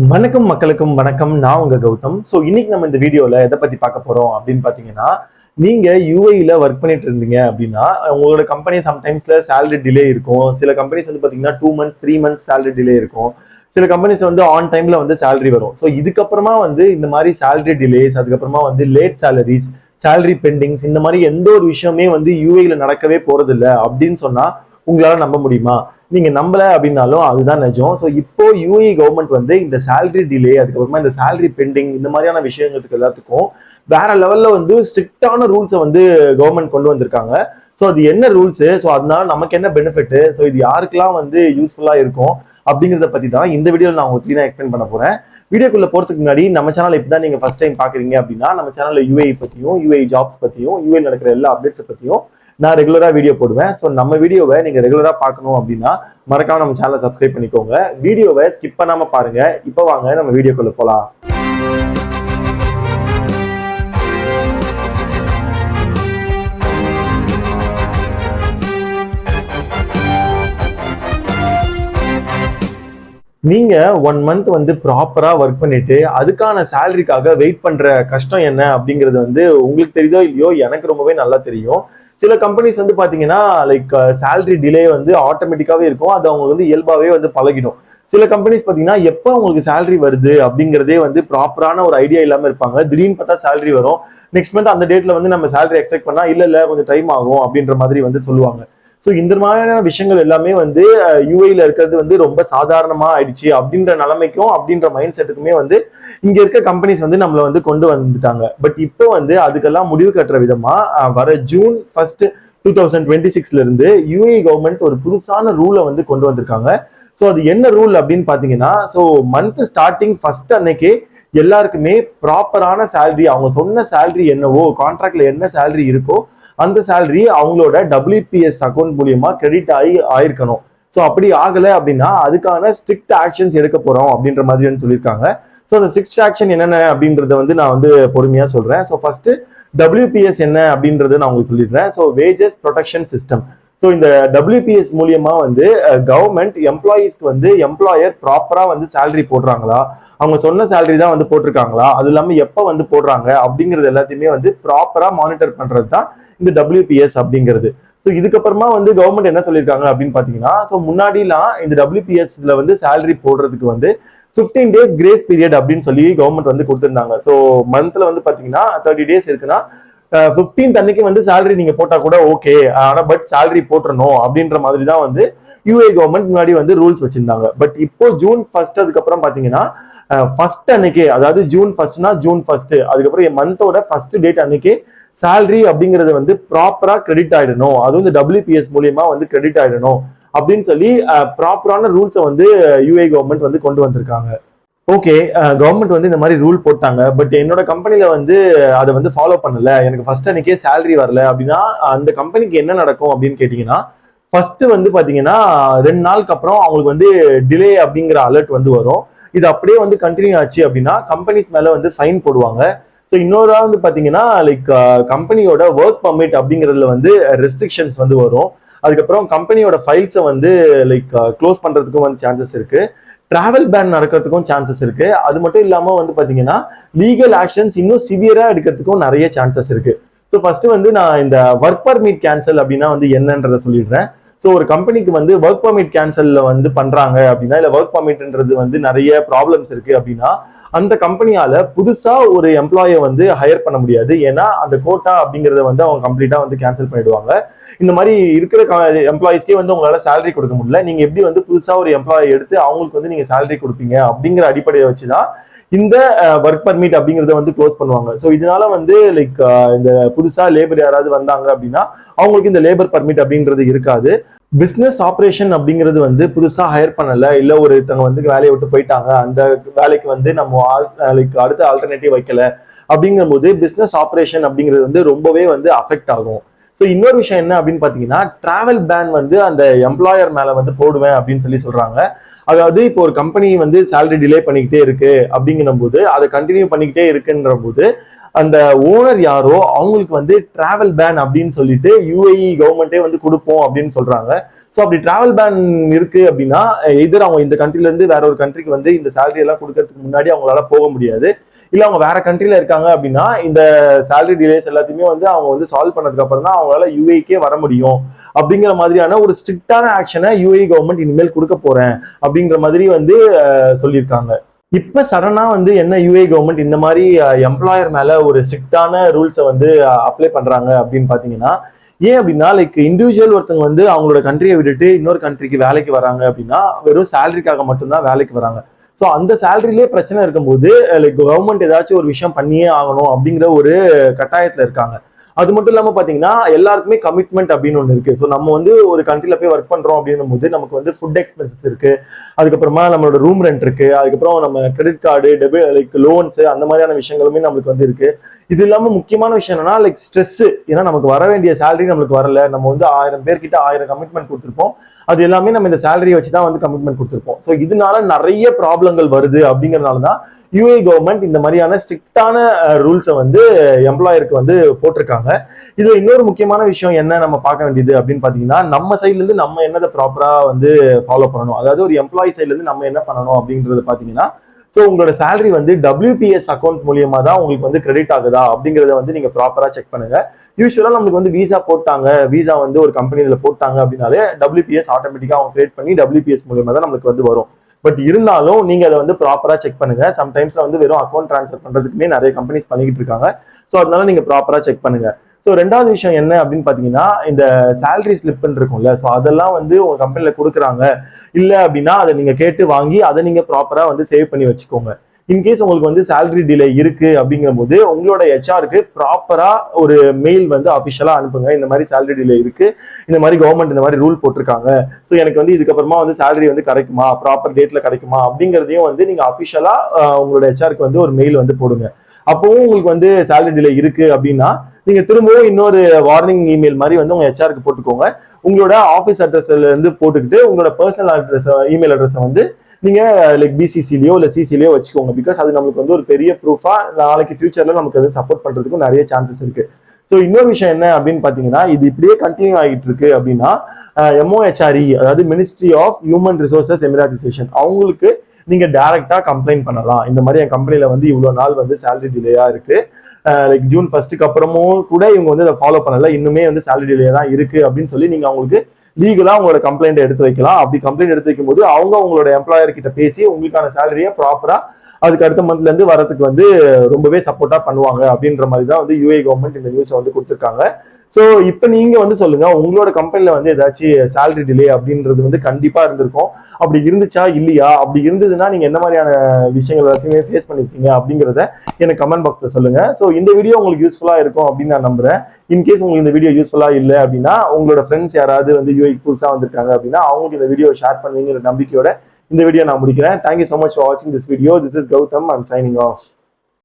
வணக்கம் மக்களுக்கும் வணக்கம். நான் உங்க கௌதம். ஸோ இன்னைக்கு நம்ம இந்த வீடியோல எதை பத்தி பார்க்க போறோம் அப்படின்னு பாத்தீங்கன்னா, நீங்க யூஏஇல ஒர்க் பண்ணிட்டு இருந்தீங்க அப்படின்னா உங்களோட கம்பெனி சம்டைம்ஸ்ல சேலரி டிலே இருக்கும். சில கம்பெனிஸ் வந்து பாத்தீங்கன்னா 2 months 3 months சேலரி டிலே இருக்கும். சில கம்பெனிஸ்ல வந்து ஆன் டைம்ல வந்து சேலரி வரும். ஸோ இதுக்கப்புறமா வந்து இந்த மாதிரி சேலரி டிலேஸ், அதுக்கப்புறமா வந்து லேட் சேலரிஸ், சேலரி பெண்டிங்ஸ், இந்த மாதிரி எந்த ஒரு விஷயமே வந்து யூஏஇல நடக்கவே போறது இல்லை அப்படின்னு சொன்னா உங்களால நம்ப முடியுமா? நீங்க நம்பல அப்படின்னாலும் அதுதான் நிஜம். ஸோ இப்போ யூஏ கவர்மெண்ட் வந்து இந்த சேலரி டிலே, அதுக்கப்புறமா இந்த சேலரி பெண்டிங், இந்த மாதிரியான விஷயங்களுக்கு எல்லாத்துக்கும் வேற லெவல்ல வந்து ஸ்ட்ரிக்டான ரூல்ஸை வந்து கவர்மெண்ட் கொண்டு வந்திருக்காங்க. ஸோ அது என்ன ரூல்ஸ், ஸோ அதனால நமக்கு என்ன பெனிஃபிட், ஸோ இது யாருக்கெல்லாம் வந்து யூஸ்ஃபுல்லா இருக்கும் அப்படிங்கிறத பத்தி தான் இந்த வீடியோவில் நான் உங்களுக்கு கிளீனா எக்ஸ்பிளைன் பண்ண போறேன். வீடியோக்குள்ள போறதுக்கு முன்னாடி நம்ம சேனல் இப்பதான் நீங்க ஃபர்ஸ்ட் டைம் பாக்குறீங்க அப்படின்னா நம்ம சேனல்ல யூஏஇ பத்தியும், யூஏஇ ஜாப்ஸ் பத்தியும், யூஏ நடக்கிற எல்லா அப்டேட்ஸ் பத்தியும் நான் ரெகுலரா வீடியோ போடுவேன். ஸோ நம்ம வீடியோவை நீங்க ரெகுலரா பார்க்கணும் அப்படின்னா மறக்காம நம்ம சேனலை சப்ஸ்கிரைப் பண்ணிக்கோங்க. வீடியோவை ஸ்கிப் பண்ணாம பாருங்க. இப்போ வாங்க நம்ம வீடியோக்குள்ள போலாம். நீங்க 1 month வந்து ப்ராப்பரா ஒர்க் பண்ணிட்டு அதுக்கான சேலரிக்காக வெயிட் பண்ற கஷ்டம் என்ன அப்படிங்கிறது வந்து உங்களுக்கு தெரியுதோ இல்லையோ, எனக்கு ரொம்பவே நல்லா தெரியும். சில கம்பெனிஸ் வந்து பாத்தீங்கன்னா லைக் சேலரி டிலே வந்து ஆட்டோமேட்டிக்காவே இருக்கும். அது அவங்களுக்கு வந்து இயல்பாவே வந்து பழகிடும். சில கம்பெனிஸ் பாத்தீங்கன்னா எப்போ உங்களுக்கு சேலரி வருது அப்படிங்கிறதே வந்து ப்ராப்பரான ஒரு ஐடியா இல்லாம இருப்பாங்க. திடீர்னு பார்த்தா சேலரி வரும். நெக்ஸ்ட் மந்த் அந்த டேட்ல வந்து நம்ம சேலரி எக்ஸ்பெக்ட் பண்ணா இல்ல கொஞ்சம் டைம் ஆகும் அப்படின்ற மாதிரி வந்து சொல்லுவாங்க. ஸோ இந்த மாதிரியான விஷயங்கள் எல்லாமே வந்து யூஏல இருக்கிறது வந்து ரொம்ப சாதாரணமா ஆயிடுச்சு அப்படின்ற நிலைமைக்கும் அப்படின்ற மைண்ட் செட்டுக்குமே வந்து இங்க இருக்க கம்பெனிஸ் வந்து நம்மள வந்து கொண்டு வந்துட்டாங்க. பட் இப்போ வந்து அதுக்கெல்லாம் முடிவு கட்டுற விதமா வர June 1st 2026 இருந்து யூஏ கவர்மெண்ட் ஒரு புதுசான ரூலை வந்து கொண்டு வந்திருக்காங்க. ஸோ அது என்ன ரூல் அப்படின்னு பாத்தீங்கன்னா, ஸோ மந்த் ஸ்டார்டிங் ஃபர்ஸ்ட் அன்னைக்கே எல்லாருக்குமே ப்ராப்பரான சேலரி, அவங்க சொன்ன சேலரி என்னவோ, கான்ட்ராக்ட்ல என்ன சேலரி இருக்கோ அந்த சேலரி அவங்களோட WPS அக்கௌண்ட் மூலியமா கிரெடிட் ஆயிருக்கணும். ஸோ அப்படி ஆகல அப்படின்னா அதுக்கான ஸ்ட்ரிக்ட் ஆக்ஷன்ஸ் எடுக்க போறோம் அப்படின்ற மாதிரி சொல்லியிருக்காங்க. ஸோ அந்த ஸ்ட்ரிக்ட் ஆக்ஷன் என்னென்ன அப்படின்றத வந்து நான் வந்து பொறுமையா சொல்றேன். ஸோ ஃபர்ஸ்ட் WPS என்ன அப்படின்றத நான் உங்களுக்கு சொல்லிடுறேன். So wages protection system. So இந்த WPS மூலியமா வந்து கவர்மெண்ட் எம்ப்ளாயீஸ்க்கு வந்து எம்ப்ளாயர் ப்ராப்பரா வந்து சேலரி போடுறாங்களா, அவங்க சொன்ன சேலரி தான் வந்து போட்டிருக்காங்களா, அது இல்லாம எப்ப வந்து போடுறாங்க அப்படிங்கிறது எல்லாத்தையுமே வந்து ப்ராப்பரா மானிட்டர் பண்றது தான் இந்த WPS அப்படிங்கிறது. ஸோ இதுக்கப்புறமா வந்து கவர்மெண்ட் என்ன சொல்லியிருக்காங்க அப்படின்னு பாத்தீங்கன்னா, ஸோ முன்னாடிலாம் இந்த WPSல வந்து சேலரி போடுறதுக்கு வந்து 15 days கிரேஸ் பீரியட் அப்படின்னு சொல்லி கவர்மெண்ட் வந்து கொடுத்திருந்தாங்க. ஸோ மந்த்ல வந்து பாத்தீங்கன்னா 30 days இருக்குன்னா 15th அன்னைக்கு வந்து சேலரி நீங்க போட்டா கூட ஓகே, ஆனா பட் சேலரி போட்டுறணும் அப்படின்ற மாதிரி தான் வந்து யூஏ கவர்மெண்ட் முன்னாடி வந்து ரூல்ஸ் வச்சிருந்தாங்க. பட் இப்போ June 1st அதுக்கப்புறம் பாத்தீங்கன்னா ஃபர்ஸ்ட் அன்னைக்கே, அதாவது June 1st June 1st அதுக்கப்புறம் மந்தோட ஃபர்ஸ்ட் டேட் அன்னைக்கே சேலரி அப்படிங்கிறது வந்து ப்ராப்பரா கிரெடிட் ஆயிடணும், அதுவும் இந்த WPS மூலியமா வந்து கிரெடிட் ஆயிடணும் அப்படின்னு சொல்லி ப்ராப்பரான ரூல்ஸை வந்து யூஏ கவர்மெண்ட் வந்து கொண்டு வந்திருக்காங்க. ஓகே, கவர்மெண்ட் வந்து இந்த மாதிரி ரூல் போட்டாங்க. பட் என்னோட கம்பெனில வந்து அதை வந்து ஃபாலோ பண்ணல, எனக்கு ஃபர்ஸ்ட் அன்னைக்கே சேலரி வரல அப்படின்னா அந்த கம்பெனிக்கு என்ன நடக்கும் அப்படின்னு கேட்டீங்கன்னா, ஃபர்ஸ்ட் வந்து பாத்தீங்கன்னா 2 நாளுக்கு அப்புறம் அவங்களுக்கு வந்து டிலே அப்படிங்கிற அலர்ட் வந்து வரும். இது அப்படியே வந்து கண்டினியூ ஆச்சு அப்படின்னா கம்பெனிஸ் மேல வந்து ஃபைன் போடுவாங்க. ஸோ இன்னொரு வந்து பாத்தீங்கன்னா லைக் கம்பெனியோட ஒர்க் பர்மிட் அப்படிங்கிறதுல வந்து ரெஸ்ட்ரிக்ஷன்ஸ் வந்து வரும். அதுக்கப்புறம் கம்பெனியோட ஃபைல்ஸை வந்து லைக் க்ளோஸ் பண்றதுக்கும் வந்து சான்சஸ் இருக்கு. டிராவல் பேன் நடக்கிறதுக்கும் சான்சஸ் இருக்கு. அது மட்டும் இல்லாம வந்து பாத்தீங்கன்னா லீகல் ஆக்ஷன்ஸ் இன்னும் சிவியரா எடுக்கிறதுக்கும் நிறைய சான்சஸ் இருக்கு. ஸோ ஃபர்ஸ்ட் வந்து நான் இந்த ஒர்க் பர்மிட் கேன்சல் அப்படின்னா வந்து என்னன்றதை சொல்லிடுறேன். ஸோ ஒரு கம்பெனிக்கு வந்து ஒர்க் பர்மிட் கேன்சல்ல வந்து பண்றாங்க அப்படின்னா, இல்ல ஒர்க் பர்மிட்ன்றது வந்து நிறைய ப்ராப்ளம்ஸ் இருக்கு அப்படின்னா அந்த கம்பெனியால புதுசா ஒரு எம்ப்ளாயை வந்து ஹையர் பண்ண முடியாது. ஏன்னா அந்த கோட்டா அப்படிங்கறத வந்து அவங்க கம்ப்ளீட்டா வந்து கேன்சல் பண்ணிடுவாங்க. இந்த மாதிரி இருக்கிற எம்ப்ளாயிஸ்க்கே வந்து உங்களால சேலரி கொடுக்க முடியல, நீங்க எப்படி வந்து புதுசா ஒரு எம்ப்ளாயை எடுத்து அவங்களுக்கு வந்து நீங்க சேலரி கொடுப்பீங்க அப்படிங்கிற அடிப்படையை வச்சுதான் இந்த ஒர்க் பர்மிட் அப்படிங்கறத வந்து க்ளோஸ் பண்ணுவாங்க. ஸோ இதனால வந்து லைக் இந்த புதுசா லேபர் யாராவது வந்தாங்க அப்படின்னா அவங்களுக்கு இந்த லேபர் பர்மிட் அப்படிங்கிறது இருக்காது. பிசினஸ் ஆப்ரேஷன் அப்படிங்கிறது வந்து புதுசா ஹையர் பண்ணல, இல்ல ஒருத்தவங்க வந்து வேலையை விட்டு போயிட்டாங்க, அந்த வேலைக்கு வந்து நம்ம லைக் அடுத்த ஆல்டர்னேட்டிவ் வைக்கல அப்படிங்கும் போது பிசினஸ் ஆப்ரேஷன் அப்படிங்கிறது வந்து ரொம்பவே வந்து அஃபெக்ட் ஆகும். ஸோ இன்னொரு விஷயம் என்ன அப்படின்னு பாத்தீங்கன்னா, டிராவல் பேன் வந்து அந்த எம்ப்ளாயர் மேல வந்து போடுவேன் அப்படின்னு சொல்றாங்க. அதாவது இப்போ ஒரு கம்பெனி வந்து சேலரி டிலே பண்ணிக்கிட்டே இருக்கு அப்படிங்கிற போது அதை கண்டினியூ பண்ணிக்கிட்டே இருக்குன்ற போது அந்த ஓனர் யாரோ அவங்களுக்கு வந்து டிராவல் பேன் அப்படின்னு சொல்லிட்டு யுஏஇ கவர்மெண்டே வந்து கொடுப்போம் அப்படின்னு சொல்றாங்க. ஸோ அப்படி டிராவல் பேன் இருக்கு அப்படின்னா எதிர் அவங்க இந்த கண்ட்ரில இருந்து வேற ஒரு கண்ட்ரிக்கு வந்து இந்த சேலரி எல்லாம் கொடுக்கறதுக்கு முன்னாடி அவங்களால போக முடியாது. இல்ல அவங்க வேற கண்ட்ரில இருக்காங்க அப்படின்னா இந்த சேலரி டிலேஸ் எல்லாத்தையுமே வந்து அவங்க வந்து சால்வ் பண்ணதுக்கு அப்புறம் தான் அவங்களால யுஏக்கே வர முடியும் அப்படிங்கிற மாதிரியான ஒரு ஸ்ட்ரிக்டான ஆக்ஷனை யுஏஇ கவர்மெண்ட் இனிமேல் கொடுக்க போறேன் அப்படிங்கிற மாதிரி வந்து சொல்லியிருக்காங்க. இப்ப சடனா வந்து என்ன யுஏ கவர்மெண்ட் இந்த மாதிரி எம்ப்ளாயர் மேல ஒரு ஸ்ட்ரிக்டான ரூல்ஸை வந்து அப்ளை பண்றாங்க அப்படின்னு பாத்தீங்கன்னா, ஏன் அப்படின்னா லைக் இண்டிவிஜுவல் ஒருத்தவங்க வந்து அவங்களோட கண்ட்ரியை விட்டுட்டு இன்னொரு கண்ட்ரிக்கு வேலைக்கு வராங்க அப்படின்னா வெறும் சேலரிக்காக மட்டும்தான் வேலைக்கு வராங்க. ஸோ அந்த சேலரியிலே பிரச்சனை இருக்கும்போது லைக் கவர்மெண்ட் ஏதாச்சும் ஒரு விஷயம் பண்ணியே ஆகணும் அப்படிங்கிற ஒரு கட்டாயத்துல இருக்காங்க. அது மட்டும் இல்லாம பாத்தீங்கன்னா எல்லாருக்குமே கமிட்மெண்ட் அப்படின்னு ஒண்ணு இருக்கு. ஸோ நம்ம வந்து ஒரு கண்ட்ரில போய் ஒர்க் பண்றோம் அப்படின்னும் போது நமக்கு வந்து ஃபுட் எக்ஸ்பென்சஸ் இருக்கு, அதுக்கப்புறமா நம்மளோட ரூம் ரெண்ட் இருக்கு, அதுக்கப்புறம் நம்ம credit card debit like loans அந்த மாதிரியான விஷயங்களுமே நம்மளுக்கு வந்து இருக்கு. இது இல்லாம முக்கியமான விஷயம் என்னன்னா லைக் ஸ்ட்ரெஸ். ஏன்னா நமக்கு வர வேண்டிய சேலரி நம்மளுக்கு வரல, நம்ம வந்து 1000 பேர்கிட்ட 1000 கமிட்மெண்ட் கொடுத்துருப்போம், அது எல்லாமே நம்ம இந்த சேலரியை வச்சுதான் வந்து கமிட்மெண்ட் கொடுத்துருப்போம். ஸோ இதனால நிறைய ப்ராப்ளங்கள் வருது அப்படிங்கறதுனாலதான் யுஏ கவர்மெண்ட் இந்த மாதிரியான ஸ்ட்ரிக்டான ரூல்ஸை வந்து எம்ப்ளாயருக்கு வந்து போட்டிருக்காங்க. இதுல இன்னொரு முக்கியமான விஷயம் என்ன நம்ம பார்க்க வேண்டியது அப்படின்னு பாத்தீங்கன்னா, நம்ம சைட்ல இருந்து நம்ம என்னதை ப்ராப்பரா வந்து ஃபாலோ பண்ணணும், அதாவது ஒரு எம்ப்ளாயி சைட்ல இருந்து நம்ம என்ன பண்ணணும் அப்படின்றது பாத்தீங்கன்னா, ஸோ உங்களோட சேலரி வந்து WPS அக்கௌண்ட் மூலியமா தான் உங்களுக்கு வந்து கிரெடிட் ஆகுதா அப்படிங்கறத வந்து நீங்க ப்ராப்பரா செக் பண்ணுங்க. யூஸ்வலா நமக்கு வந்து விசா போட்டாங்க, விசா வந்து ஒரு கம்பெனில போட்டாங்க அப்படின்னாலே WPS ஆட்டோமேட்டிக்கா அவங்க கிரியேட் பண்ணி WPS மூலியமா தான் நமக்கு வந்து வரும். பட் இருந்தாலும் நீங்க அதை வந்து ப்ராப்பரா செக் பண்ணுங்க. சம்டைம்ஸ்ல வந்து வெறும் அக்கௌண்ட் ட்ரான்ஸ்ஃபர் பண்றதுக்குமே நிறைய கம்பெனிஸ் பண்ணிக்கிட்டு இருக்காங்க. ஸோ அதனால நீங்க ப்ராப்பரா செக் பண்ணுங்க. ஸோ ரெண்டாவது விஷயம் என்ன அப்படின்னு பாத்தீங்கன்னா, இந்த சேலரி ஸ்லிப்னு இருக்கும்ல, ஸோ அதெல்லாம் வந்து உங்க கம்பெனில கொடுக்குறாங்க இல்ல அப்படின்னா அதை நீங்க கேட்டு வாங்கி அதை நீங்க ப்ராப்பரா வந்து சேவ் பண்ணி வச்சுக்கோங்க. இன்கேஸ் உங்களுக்கு வந்து சேலரி டிலே இருக்கு அப்படிங்கிற போது உங்களோட ஹெச்ஆருக்கு ப்ராப்பரா ஒரு மெயில் வந்து அபிஷியலா அனுப்புங்க. இந்த மாதிரி சேலரி டிலே இருக்கு, இந்த மாதிரி கவர்மெண்ட் இந்த மாதிரி ரூல் போட்டிருக்காங்க, ஸோ எனக்கு வந்து இதுக்கப்புறமா வந்து சேலரி வந்து கிடைக்குமா, ப்ராப்பர் டேட்ல கிடைக்குமா அப்படிங்கிறதையும் வந்து நீங்க அபிஷியலா உங்களோட ஹெச்ஆருக்கு வந்து ஒரு மெயில் வந்து போடுங்க. அப்பவும் உங்களுக்கு வந்து சேலரி டிலே இருக்கு அப்படின்னா நீங்க திரும்பவும் இன்னொரு வார்னிங் இமெயில் மாதிரி வந்து உங்க ஹெச்ஆருக்கு போட்டுக்கோங்க. உங்களோட ஆஃபீஸ் அட்ரஸ்ல இருந்து போட்டுக்கிட்டு உங்களோட பர்சனல் அட்ரஸ் இமெயில் அட்ரஸ் வந்து நீங்க லைக் பிசிசிலியோ இல்ல சிசிலியோ வச்சுக்கோங்க. பிகாஸ் அது நமக்கு வந்து ஒரு பெரிய ப்ரூஃபா நாளைக்கு ஃபியூச்சர்ல நமக்கு வந்து சப்போர்ட் பண்றதுக்கும் நிறைய சான்சஸ் இருக்கு. ஸோ இன்னொரு விஷயம் என்ன அப்படின்னு பாத்தீங்கன்னா, இது இப்படியே கண்டினியூ ஆகிட்டு இருக்கு அப்படின்னா MOHRE அதாவது மினிஸ்ட்ரி ஆஃப் ஹியூமன் ரிசோர்சஸ் எமிராட்டிசேஷன் அவங்களுக்கு நீங்க டைரக்டா கம்ப்ளைண்ட் பண்ணலாம். இந்த மாதிரி என் கம்பெனில வந்து இவ்வளவு நாள் வந்து சேலரி டிலேயா இருக்கு, லைக் ஜூன் 1 அப்புறமும் கூட இவங்க வந்து அதை ஃபாலோ பண்ணல, இன்னுமே வந்து சேலரி டிலே தான் இருக்கு அப்படின்னு சொல்லி நீங்க அவங்களுக்கு லீகலா உங்களோட கம்ப்ளைண்ட் எடுத்து வைக்கலாம். அப்படி கம்ப்ளைண்ட் எடுத்து வைக்கும் போது அவங்க உங்களோட எம்ப்ளாயர் கிட்ட பேசி உங்களுக்கான சேலரியை ப்ராப்பரா அதுக்கு அடுத்த மந்த்ல இருந்து வரதுக்கு வந்து ரொம்பவே சப்போர்ட்டா பண்ணுவாங்க அப்படின்ற மாதிரி தான் வந்து யுஏ கவர்மெண்ட் இந்த நியூஸ் வந்து கொடுத்துருக்காங்க. ஸோ இப்போ நீங்க வந்து சொல்லுங்க, உங்களோட கம்பெனில வந்து ஏதாச்சும் சேலரி டிலே அப்படின்றது வந்து கண்டிப்பா இருந்திருக்கும். அப்படி இருந்துச்சா இல்லையா, அப்படி இருந்ததுன்னா நீங்க என்ன மாதிரியான விஷயங்கள் எல்லாத்தையுமே ஃபேஸ் பண்ணிருக்கீங்க அப்படிங்கிறத எனக்கு கமெண்ட் பாக்ஸ்ல சொல்லுங்க. ஸோ இந்த வீடியோ உங்களுக்கு யூஸ்ஃபுல்லா இருக்கும் அப்படின்னு நான் நம்புறேன். இன்கேஸ் உங்களுக்கு இந்த வீடியோ யூஸ்ஃபுல்லா இல்லை அப்படின்னா உங்களோட ஃப்ரெண்ட்ஸ் யாராவது வந்து யூஏ புதுசா வந்திருக்காங்க அப்படின்னா அவங்களுக்கு இந்த வீடியோ ஷேர் பண்ணுவீங்கிற நம்பிக்கையோட இந்த வீடியோ நான் முடிக்கிறேன். Thank you so much for watching this video. This is Gautam. I'm signing off.